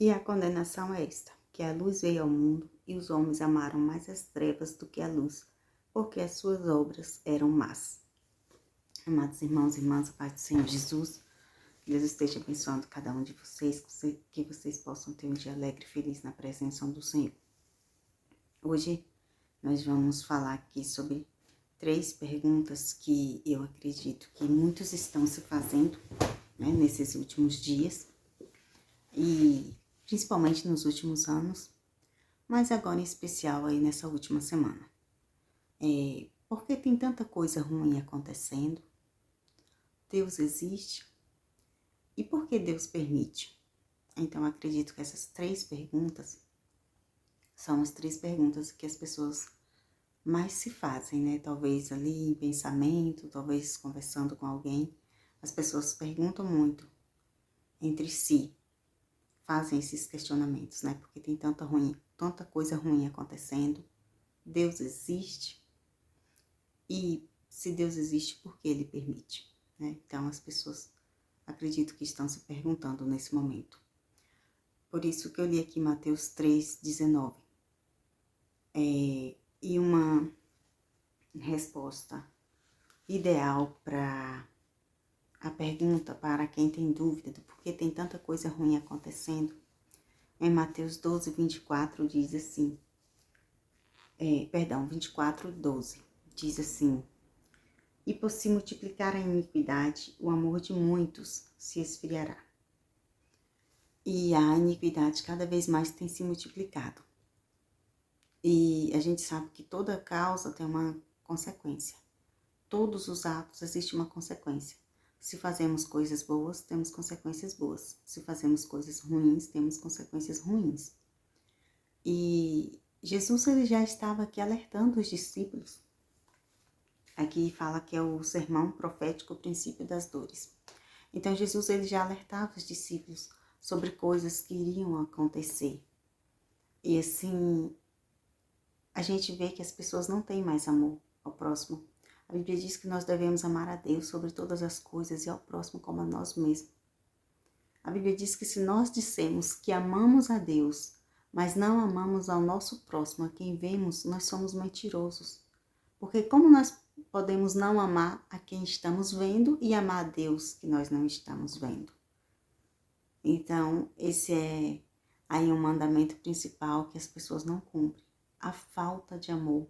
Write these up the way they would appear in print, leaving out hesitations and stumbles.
E a condenação é esta, que a luz veio ao mundo e os homens amaram mais as trevas do que a luz, porque as suas obras eram más. Amados irmãos e irmãs, a paz do Senhor Jesus, Deus esteja abençoando cada um de vocês, que vocês possam ter um dia alegre e feliz na presença do Senhor. Hoje nós vamos falar aqui sobre 3 perguntas que eu acredito que muitos estão se fazendo, né, nesses últimos dias e principalmente nos últimos anos, mas agora em especial aí nessa última semana. Por que tem tanta coisa ruim acontecendo? Deus existe? E por que Deus permite? Então, acredito que essas 3 perguntas são as 3 perguntas que as pessoas mais se fazem, né? Talvez ali em pensamento, talvez conversando com alguém. As pessoas perguntam muito entre si, fazem esses questionamentos, né? Porque tem tanta coisa ruim acontecendo. Deus existe? E se Deus existe, por que Ele permite? Né? Então, as pessoas acredito que estão se perguntando nesse momento. Por isso que eu li aqui Mateus 3,19. E uma resposta ideal para a pergunta, para quem tem dúvida do porquê tem tanta coisa ruim acontecendo, em Mateus 12:24 diz assim, 24:12, diz assim: e por se multiplicar a iniquidade, o amor de muitos se esfriará. E a iniquidade cada vez mais tem se multiplicado. E a gente sabe que toda causa tem uma consequência. Todos os atos existe uma consequência. Se fazemos coisas boas, temos consequências boas. Se fazemos coisas ruins, temos consequências ruins. E Jesus ele já estava aqui alertando os discípulos. Aqui fala que é o sermão profético, o princípio das dores. Então Jesus ele já alertava os discípulos sobre coisas que iriam acontecer. E assim, a gente vê que as pessoas não têm mais amor ao próximo. A Bíblia diz que nós devemos amar a Deus sobre todas as coisas e ao próximo como a nós mesmos. A Bíblia diz que se nós dissemos que amamos a Deus, mas não amamos ao nosso próximo, a quem vemos, nós somos mentirosos. Porque como nós podemos não amar a quem estamos vendo e amar a Deus que nós não estamos vendo? Então, esse é aí um mandamento principal que as pessoas não cumprem. A falta de amor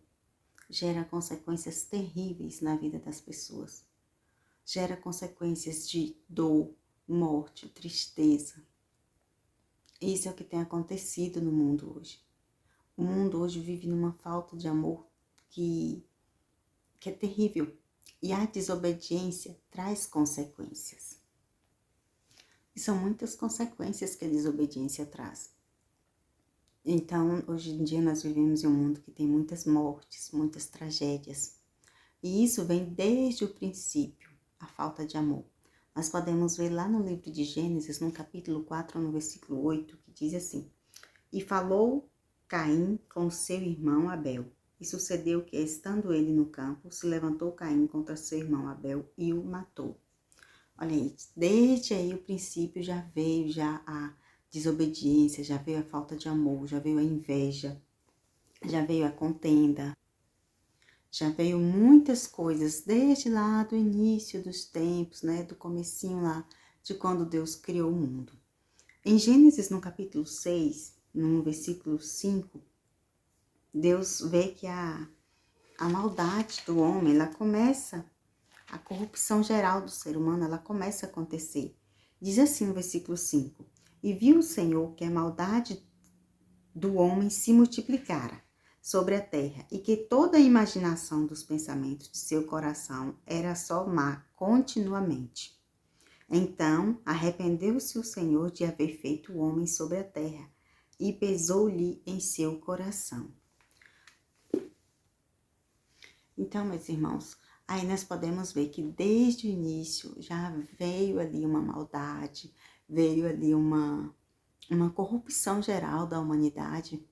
gera consequências terríveis na vida das pessoas. Gera consequências de dor, morte, tristeza. Isso é o que tem acontecido no mundo hoje. O mundo hoje vive numa falta de amor que é terrível. E a desobediência traz consequências. E são muitas consequências que a desobediência traz. Então, hoje em dia nós vivemos em um mundo que tem muitas mortes, muitas tragédias. E isso vem desde o princípio, a falta de amor. Nós podemos ver lá no livro de Gênesis, no capítulo 4, no versículo 8, que diz assim: e falou Caim com seu irmão Abel. E sucedeu que, estando ele no campo, se levantou Caim contra seu irmão Abel e o matou. Olha aí, desde aí o princípio já veio a desobediência, já veio a falta de amor, já veio a inveja, já veio a contenda, já veio muitas coisas desde lá do início dos tempos, né, do comecinho lá, de quando Deus criou o mundo. Em Gênesis, no capítulo 6, no versículo 5, Deus vê que a maldade do homem, ela começa, a corrupção geral do ser humano, ela começa a acontecer. Diz assim no versículo 5, e viu o Senhor que a maldade do homem se multiplicara sobre a terra, e que toda a imaginação dos pensamentos de seu coração era só má continuamente. Então arrependeu-se o Senhor de haver feito o homem sobre a terra, e pesou-lhe em seu coração. Então, meus irmãos, aí nós podemos ver que desde o início já veio ali uma maldade, veio ali uma corrupção geral da humanidade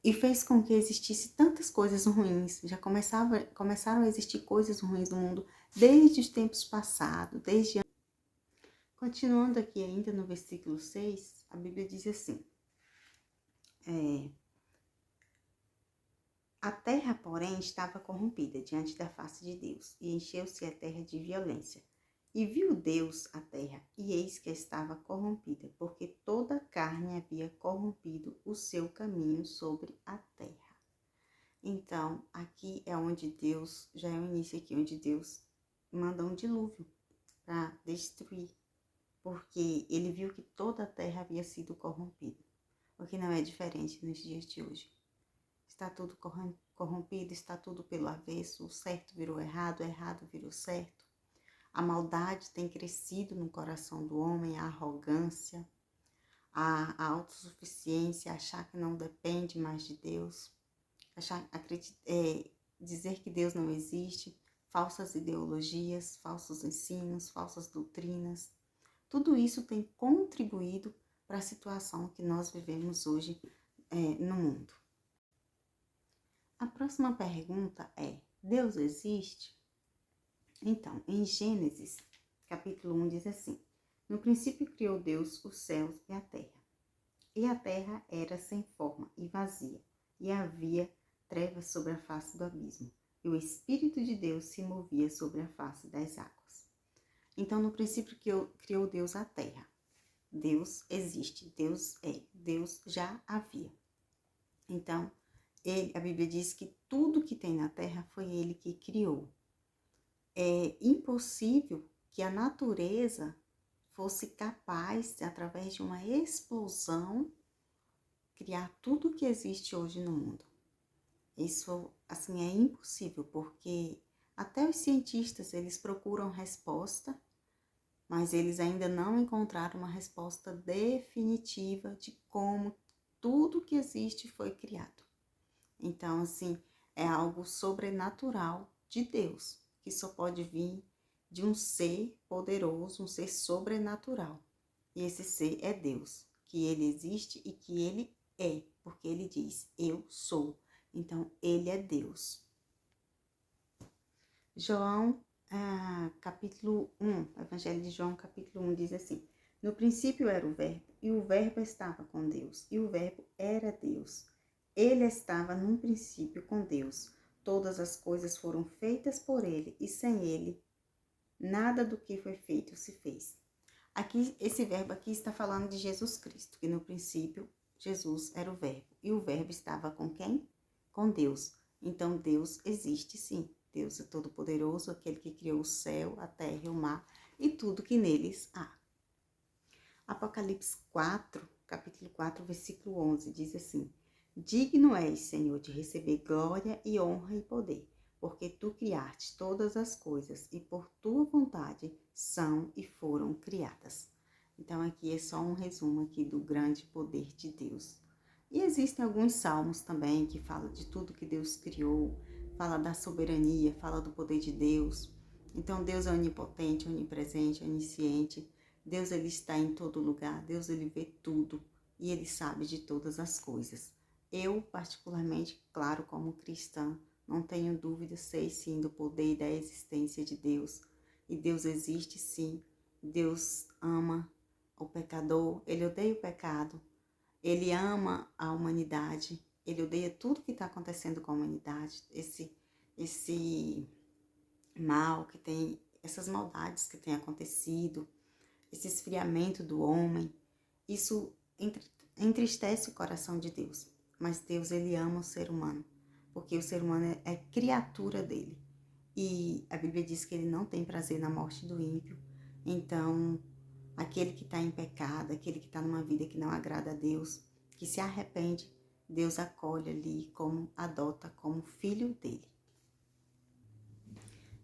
e fez com que existisse tantas coisas ruins. Já começaram a existir coisas ruins no mundo desde os tempos passados, continuando aqui ainda no versículo 6, a Bíblia diz assim, a terra, porém, estava corrompida diante da face de Deus, e encheu-se a terra de violência. E viu Deus a terra, e eis que estava corrompida, porque toda a carne havia corrompido o seu caminho sobre a terra. Então, aqui é onde Deus, já é o início aqui, onde Deus manda um dilúvio para destruir, porque ele viu que toda a terra havia sido corrompida, o que não é diferente nos dias de hoje. Está tudo corrompido, está tudo pelo avesso, o certo virou errado, o errado virou certo. A maldade tem crescido no coração do homem, a arrogância, a autossuficiência, achar que não depende mais de Deus, dizer que Deus não existe, falsas ideologias, falsos ensinos, falsas doutrinas. Tudo isso tem contribuído para a situação que nós vivemos hoje no mundo. A próxima pergunta é: Deus existe? Então, em Gênesis, capítulo 1, diz assim: no princípio criou Deus os céus e a terra. E a terra era sem forma e vazia, e havia trevas sobre a face do abismo, e o Espírito de Deus se movia sobre a face das águas. Então, no princípio criou Deus a terra. Deus existe, Deus é, Deus já havia. Então, a Bíblia diz que tudo que tem na terra foi ele que criou. É impossível que a natureza fosse capaz, através de uma explosão, criar tudo que existe hoje no mundo. Isso, assim, é impossível, porque até os cientistas, eles procuram resposta, mas eles ainda não encontraram uma resposta definitiva de como tudo que existe foi criado. Então, assim, é algo sobrenatural de Deus, que só pode vir de um ser poderoso, um ser sobrenatural. E esse ser é Deus, que ele existe e que ele é, porque ele diz, eu sou. Então, ele é Deus. João, capítulo 1, Evangelho de João, capítulo 1, diz assim: no princípio era o verbo, e o verbo estava com Deus, e o verbo era Deus. Ele estava num princípio com Deus. Todas as coisas foram feitas por ele, e sem ele, nada do que foi feito se fez. Aqui, esse verbo aqui está falando de Jesus Cristo, que no princípio Jesus era o verbo. E o verbo estava com quem? Com Deus. Então Deus existe sim. Deus é todo-poderoso, aquele que criou o céu, a terra e o mar e tudo que neles há. Apocalipse 4, capítulo 4, versículo 11, diz assim: digno és, Senhor, de receber glória e honra e poder, porque tu criaste todas as coisas e por tua vontade são e foram criadas. Então aqui é só um resumo aqui do grande poder de Deus. E existem alguns salmos também que falam de tudo que Deus criou, fala da soberania, fala do poder de Deus. Então Deus é onipotente, onipresente, onisciente. Deus, ele está em todo lugar. Deus, ele vê tudo e ele sabe de todas as coisas. Eu, particularmente, claro, como cristã, não tenho dúvida, sei sim do poder e da existência de Deus. E Deus existe sim. Deus ama o pecador, ele odeia o pecado. Ele ama a humanidade, ele odeia tudo que está acontecendo com a humanidade, esse mal que tem, essas maldades que tem acontecido, esse esfriamento do homem. Isso entristece o coração de Deus. Mas Deus, ele ama o ser humano, porque o ser humano é criatura dele. E a Bíblia diz que ele não tem prazer na morte do ímpio. Então, aquele que está em pecado, aquele que está numa vida que não agrada a Deus, que se arrepende, Deus acolhe ali, adota como filho dele.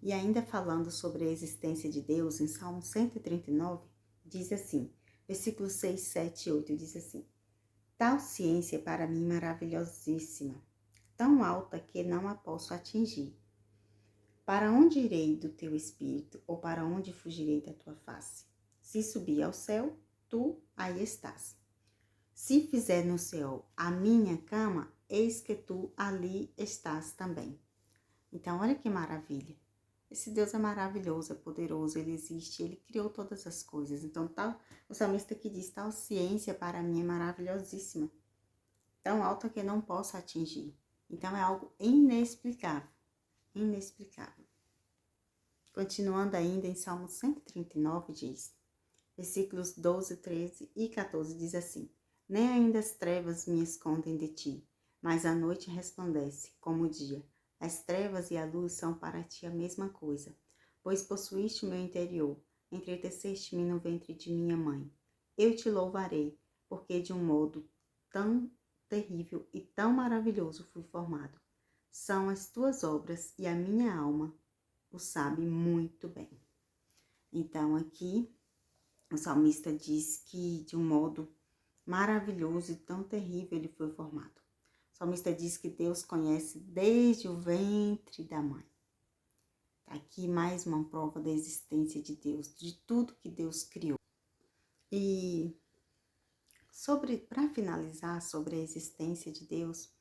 E ainda falando sobre a existência de Deus, em Salmo 139, diz assim, versículos 6, 7 e 8, diz assim: tal ciência é para mim maravilhosíssima, tão alta que não a posso atingir. Para onde irei do teu espírito, ou para onde fugirei da tua face? Se subir ao céu, tu aí estás. Se fizer no céu a minha cama, eis que tu ali estás também. Então, olha que maravilha. Esse Deus é maravilhoso, é poderoso, ele existe, ele criou todas as coisas. Então, o salmista aqui diz, tal ciência para mim é maravilhosíssima, tão alta que não posso atingir. Então, é algo inexplicável, inexplicável. Continuando ainda em Salmo 139, diz, versículos 12, 13 e 14, diz assim, nem ainda as trevas me escondem de ti, mas a noite resplandece como o dia. As trevas e a luz são para ti a mesma coisa, pois possuíste o meu interior, entreteceste-me no ventre de minha mãe. Eu te louvarei, porque de um modo tão terrível e tão maravilhoso fui formado. São as tuas obras e a minha alma o sabe muito bem. Então aqui o salmista diz que de um modo maravilhoso e tão terrível ele foi formado. O salmista diz que Deus conhece desde o ventre da mãe. Tá aqui mais uma prova da existência de Deus, de tudo que Deus criou. E para finalizar sobre a existência de Deus,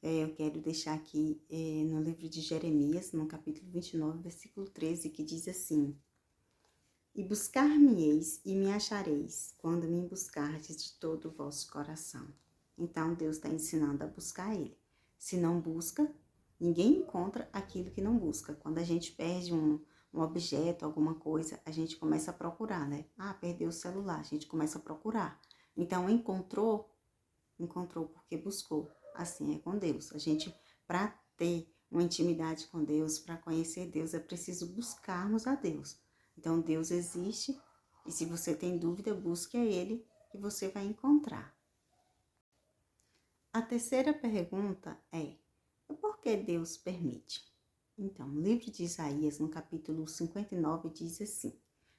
eu quero deixar aqui no livro de Jeremias, no capítulo 29, versículo 13, que diz assim, e buscar-me-eis e me achareis, quando me buscardes de todo o vosso coração. Então, Deus está ensinando a buscar Ele. Se não busca, ninguém encontra aquilo que não busca. Quando a gente perde um objeto, alguma coisa, a gente começa a procurar, né? Ah, perdeu o celular, a gente começa a procurar. Então, encontrou porque buscou. Assim é com Deus. A gente, para ter uma intimidade com Deus, para conhecer Deus, é preciso buscarmos a Deus. Então, Deus existe e se você tem dúvida, busque a Ele que você vai encontrar. A terceira pergunta é, por que Deus permite? Então, no livro de Isaías, no capítulo 59, diz assim,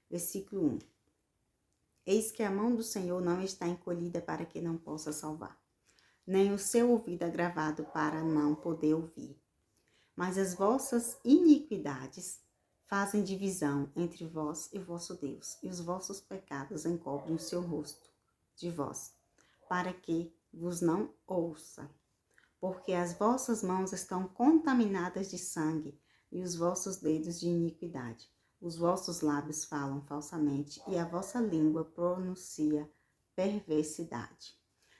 versículo 1. Eis que a mão do Senhor não está encolhida para que não possa salvar, nem o seu ouvido agravado para não poder ouvir. Mas as vossas iniquidades fazem divisão entre vós e vosso Deus, e os vossos pecados encobrem o seu rosto de vós, para que vos não ouça. Porque as vossas mãos estão contaminadas de sangue, e os vossos dedos de iniquidade. Os vossos lábios falam falsamente, e a vossa língua pronuncia perversidade.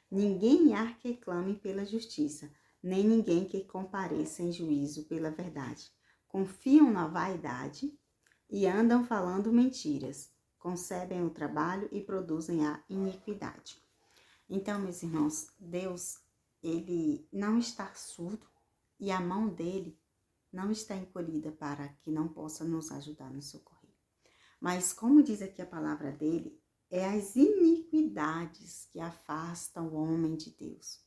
Ninguém há que clame pela justiça, nem ninguém que compareça em juízo pela verdade. Confiam na vaidade e andam falando mentiras. Concebem o trabalho e produzem a iniquidade. Então, meus irmãos, Deus, ele não está surdo e a mão dele não está encolhida para que não possa nos ajudar, nos socorrer. Mas, como diz aqui a palavra dele, é as iniquidades que afastam o homem de Deus.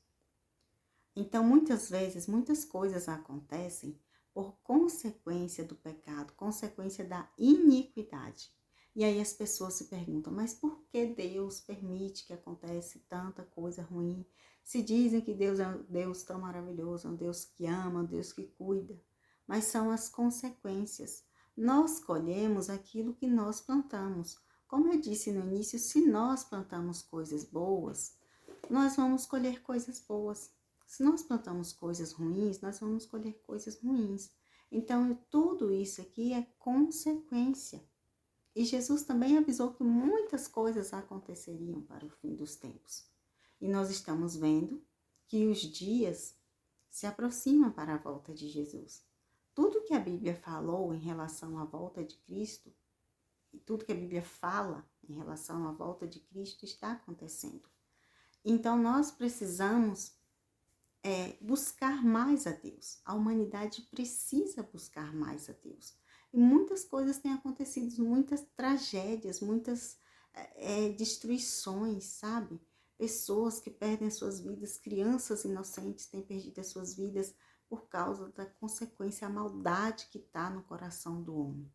Então, muitas vezes, muitas coisas acontecem por consequência do pecado, consequência da iniquidade. E aí as pessoas se perguntam, mas por que Deus permite que aconteça tanta coisa ruim? Se dizem que Deus é um Deus tão maravilhoso, um Deus que ama, um Deus que cuida. Mas são as consequências. Nós colhemos aquilo que nós plantamos. Como eu disse no início, se nós plantamos coisas boas, nós vamos colher coisas boas. Se nós plantamos coisas ruins, nós vamos colher coisas ruins. Então, tudo isso aqui é consequência. E Jesus também avisou que muitas coisas aconteceriam para o fim dos tempos. E nós estamos vendo que os dias se aproximam para a volta de Jesus. Tudo que a Bíblia falou em relação à volta de Cristo, e tudo que a Bíblia fala em relação à volta de Cristo está acontecendo. Então, nós precisamos buscar mais a Deus. A humanidade precisa buscar mais a Deus. E muitas coisas têm acontecido, muitas tragédias, muitas destruições, sabe? Pessoas que perdem suas vidas, crianças inocentes têm perdido as suas vidas por causa da consequência, a maldade que está no coração do homem.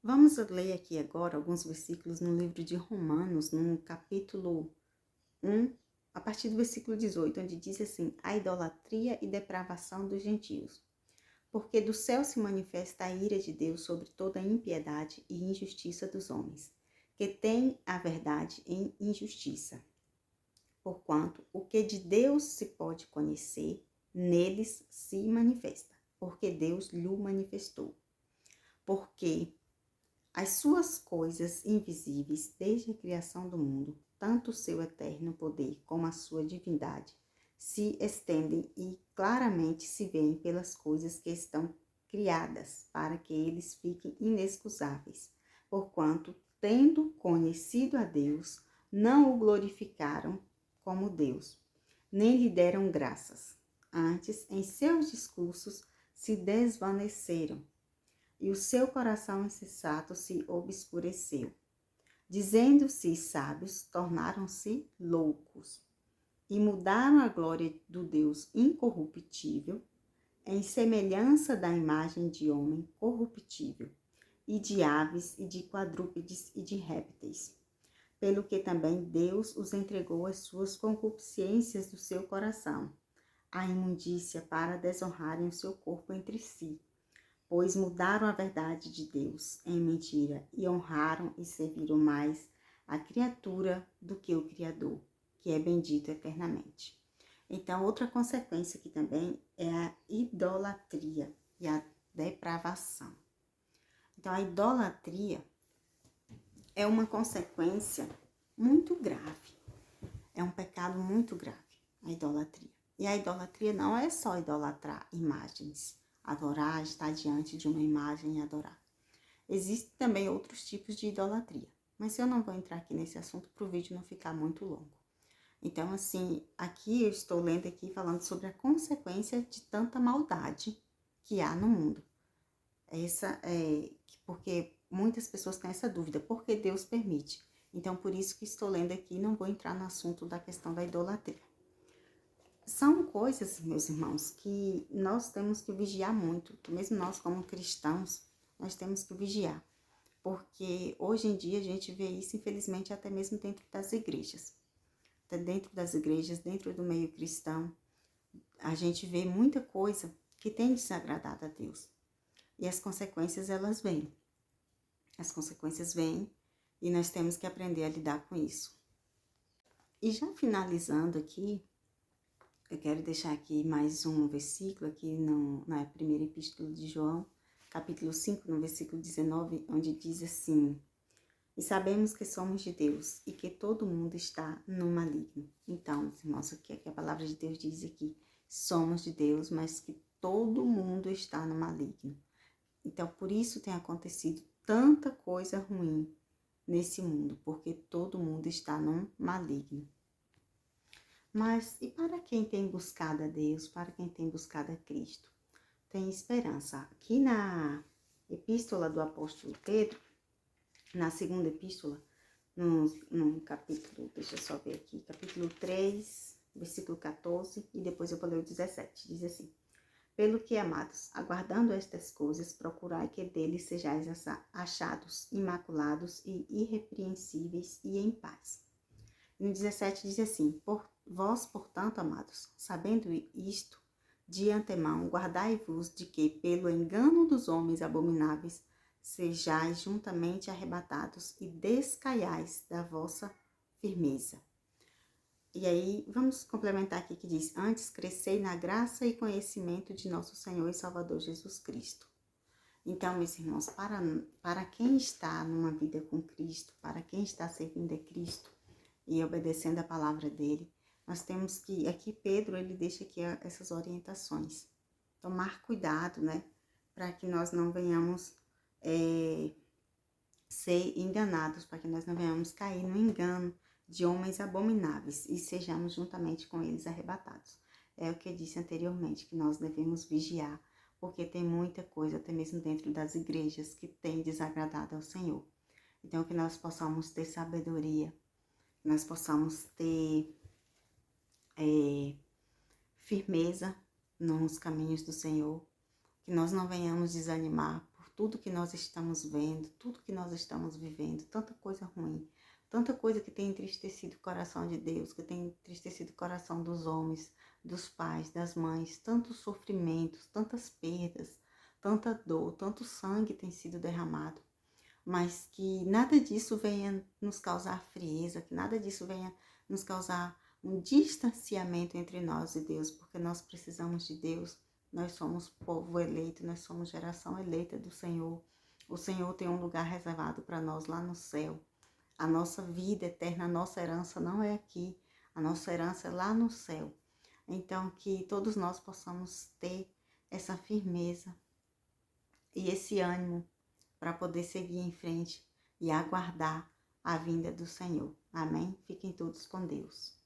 Vamos ler aqui agora alguns versículos no livro de Romanos, no capítulo 1, a partir do versículo 18, onde diz assim, a idolatria e depravação dos gentios. Porque do céu se manifesta a ira de Deus sobre toda a impiedade e injustiça dos homens, que têm a verdade em injustiça. Porquanto o que de Deus se pode conhecer, neles se manifesta, porque Deus lhe manifestou. Porque as suas coisas invisíveis, desde a criação do mundo, tanto o seu eterno poder como a sua divindade, se estendem e claramente se veem pelas coisas que estão criadas, para que eles fiquem inexcusáveis, porquanto, tendo conhecido a Deus, não o glorificaram como Deus, nem lhe deram graças. Antes, em seus discursos, se desvaneceram, e o seu coração insensato se obscureceu. Dizendo-se sábios, tornaram-se loucos, e mudaram a glória do Deus incorruptível em semelhança da imagem de homem corruptível, e de aves, e de quadrúpedes, e de répteis. Pelo que também Deus os entregou às suas concupiscências do seu coração, a imundícia, para desonrarem o seu corpo entre si, pois mudaram a verdade de Deus em mentira e honraram e serviram mais a criatura do que o Criador, que é bendito eternamente. Então, outra consequência aqui também é a idolatria e a depravação. Então, a idolatria é uma consequência muito grave. É um pecado muito grave, a idolatria. E a idolatria não é só idolatrar imagens, adorar, estar diante de uma imagem e adorar. Existem também outros tipos de idolatria, mas eu não vou entrar aqui nesse assunto para o vídeo não ficar muito longo. Então, assim, aqui eu estou lendo aqui falando sobre a consequência de tanta maldade que há no mundo. Porque muitas pessoas têm essa dúvida, por que Deus permite? Então, por isso que estou lendo aqui, não vou entrar no assunto da questão da idolatria. São coisas, meus irmãos, que nós temos que vigiar muito, que mesmo nós como cristãos, nós temos que vigiar. Porque hoje em dia a gente vê isso, infelizmente, até mesmo dentro das igrejas. Até dentro das igrejas, dentro do meio cristão, a gente vê muita coisa que tem desagradado a Deus. E as consequências, elas vêm. As consequências vêm e nós temos que aprender a lidar com isso. E já finalizando aqui, eu quero deixar aqui mais um versículo aqui na primeira epístola de João, capítulo 5, no versículo 19, onde diz assim: e sabemos que somos de Deus e que todo mundo está no maligno. Então, irmãos, o que é que a palavra de Deus diz aqui? Somos de Deus, mas que todo mundo está no maligno. Então, por isso tem acontecido tanta coisa ruim nesse mundo, porque todo mundo está no maligno. Mas e para quem tem buscado a Deus, para quem tem buscado a Cristo? Tem esperança. Aqui na epístola do apóstolo Pedro, na segunda epístola, no capítulo, deixa eu só ver aqui, capítulo 3, versículo 14, e depois eu vou ler o 17, diz assim: pelo que, amados, aguardando estas coisas, procurai que deles sejais achados imaculados e irrepreensíveis e em paz. No 17 diz assim: vós, portanto, amados, sabendo isto, de antemão, guardai-vos de que, pelo engano dos homens abomináveis, sejais juntamente arrebatados e descaiais da vossa firmeza. E aí, vamos complementar aqui que diz: antes crescei na graça e conhecimento de nosso Senhor e Salvador Jesus Cristo. Então, meus irmãos, para quem está numa vida com Cristo, para quem está servindo a Cristo e obedecendo a palavra dele, nós temos que, aqui Pedro, ele deixa aqui essas orientações. Tomar cuidado, né? Para que nós não venhamos ser enganados, para que nós não venhamos cair no engano de homens abomináveis e sejamos juntamente com eles arrebatados. É o que eu disse anteriormente, que nós devemos vigiar, porque tem muita coisa, até mesmo dentro das igrejas, que tem desagradado ao Senhor. Então, que nós possamos ter sabedoria, que nós possamos ter firmeza nos caminhos do Senhor, que nós não venhamos desanimar por tudo que nós estamos vendo, tudo que nós estamos vivendo, tanta coisa ruim, tanta coisa que tem entristecido o coração de Deus, que tem entristecido o coração dos homens, dos pais, das mães, tantos sofrimentos, tantas perdas, tanta dor, tanto sangue tem sido derramado, mas que nada disso venha nos causar frieza, que nada disso venha nos causar um distanciamento entre nós e Deus, porque nós precisamos de Deus, Nós somos povo eleito, nós somos geração eleita do Senhor. O Senhor tem um lugar reservado para nós lá no céu. A nossa vida eterna, a nossa herança não é aqui. A nossa herança é lá no céu. Então, que todos nós possamos ter essa firmeza e esse ânimo para poder seguir em frente e aguardar a vinda do Senhor. Amém? Fiquem todos com Deus.